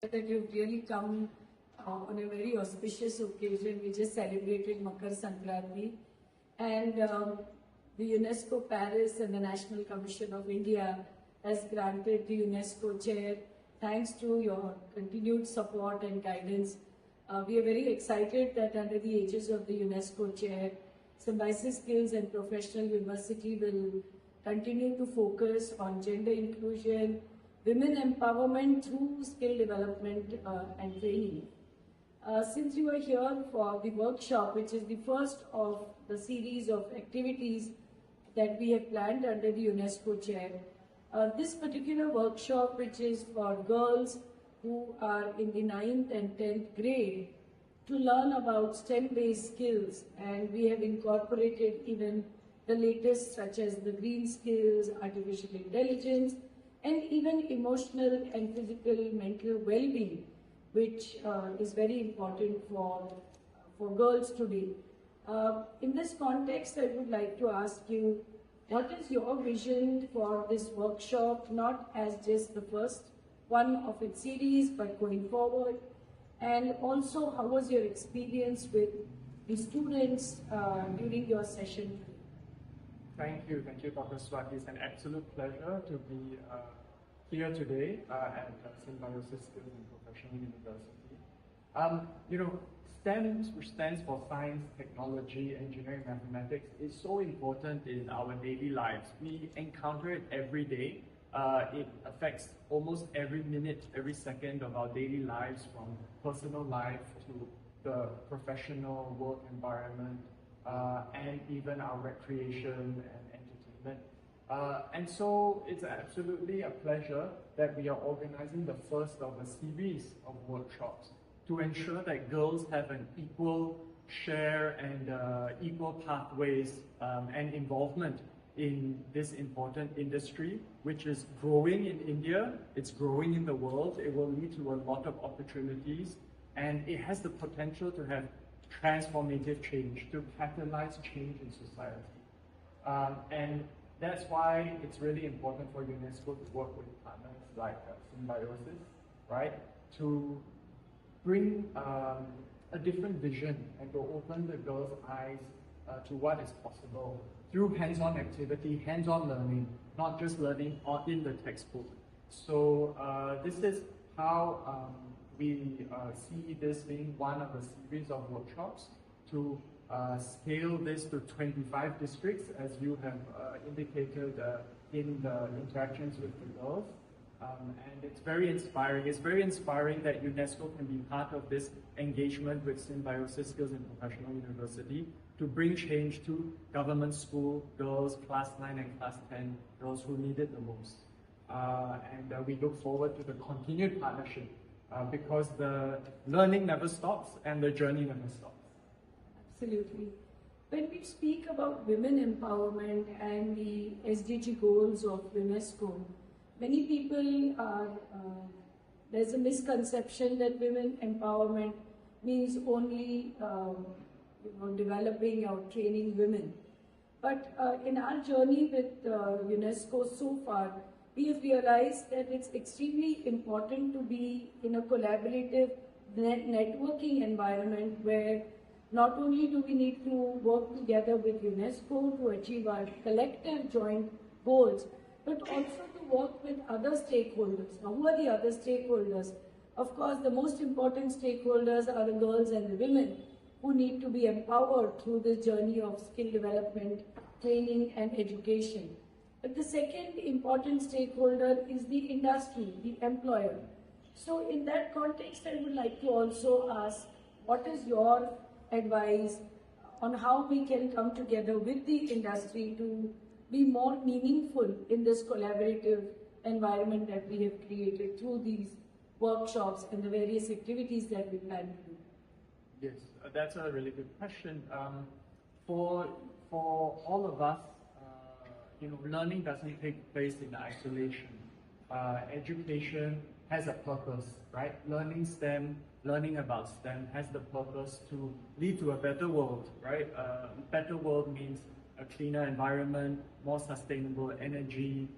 that you've really come on a very auspicious occasion. We just celebrated Makar Sankranti, and the UNESCO Paris and the National Commission of India has granted the UNESCO Chair. Thanks to your continued support and guidance, we are very excited that under the aegis of the UNESCO Chair, Symbiosis Skills and Professional University will continue to focus on gender inclusion, women empowerment through skill development and training. Since you are here for the workshop, which is the first of the series of activities that we have planned under the UNESCO Chair, this particular workshop, which is for girls who are in the 9th and 10th grade, to learn about STEM-based skills, and we have incorporated even the latest such as the green skills, artificial intelligence, and even emotional and physical mental well-being, which is very important for girls today. In this context, I would like to ask you, what is your vision for this workshop, not as just the first one of its series, but going forward? And also, how was your experience with the students during your session? Thank you, Dr. Swati. It's an absolute pleasure to be here today at Symbiosis Skills and Professional University. STEM, which stands for science, technology, engineering, mathematics, is so important in our daily lives. We encounter it every day. It affects almost every minute, every second of our daily lives, from personal life to the professional work environment, and even our recreation and entertainment. And so it's absolutely a pleasure that we are organizing the first of a series of workshops to ensure that girls have an equal share and equal pathways and involvement in this important industry, which is growing in India, it's growing in the world, it will lead to a lot of opportunities, and it has the potential to have transformative change, to catalyze change in society. And that's why it's really important for UNESCO to work with partners like Symbiosis, right, to bring a different vision and to open the girls' eyes to what is possible through hands-on activity, hands-on learning, not just learning in the textbook. So this is how we see this being one of a series of workshops to scale this to 25 districts, as you have indicated in the interactions with the girls. And it's very inspiring. It's very inspiring that UNESCO can be part of this engagement with Symbiosis Skills and Professional University to bring change to government school girls, class 9 and class 10 girls who need it the most. And we look forward to the continued partnership because the learning never stops and the journey never stops. Absolutely. When we speak about women empowerment and the SDG goals of UNESCO, many people there's a misconception that women empowerment means only developing or training women. But in our journey with UNESCO so far, we have realized that it's extremely important to be in a collaborative networking environment where not only do we need to work together with UNESCO to achieve our collective joint goals, but also to work with other stakeholders. Now, who are the other stakeholders? Of course, the most important stakeholders are the girls and the women who need to be empowered through this journey of skill development, training and education. But the second important stakeholder is the industry, the employer. So in that context, I would like to also ask, what is your advice on how we can come together with the industry to be more meaningful in this collaborative environment that we have created through these workshops and the various activities that we plan to do? Yes, that's a really good question. For all of us, learning doesn't take place in isolation. Education has a purpose, right? Learning STEM, learning about STEM has the purpose to lead to a better world, right? A better world means a cleaner environment, more sustainable energy,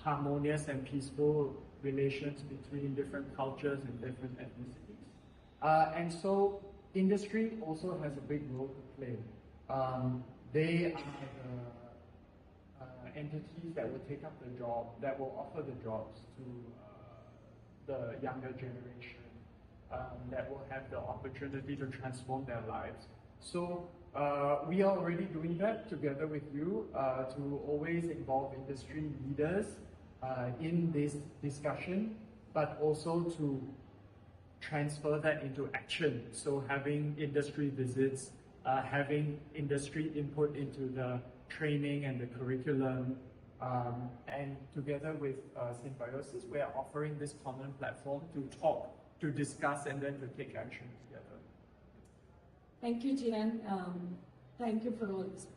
harmonious and peaceful relations between different cultures and different ethnicities. And so industry also has a big role to play. They are the entities that will take up the job, that will offer the jobs to the younger generation, that will have the opportunity to transform their lives. So we are already doing that together with you to always involve industry leaders in this discussion, but also to transfer that into action. So having industry visits, having industry input into the training and the curriculum, and together with Symbiosis, we are offering this common platform to talk, to discuss, and then to take action together. Thank you, Jian. Thank you for all this.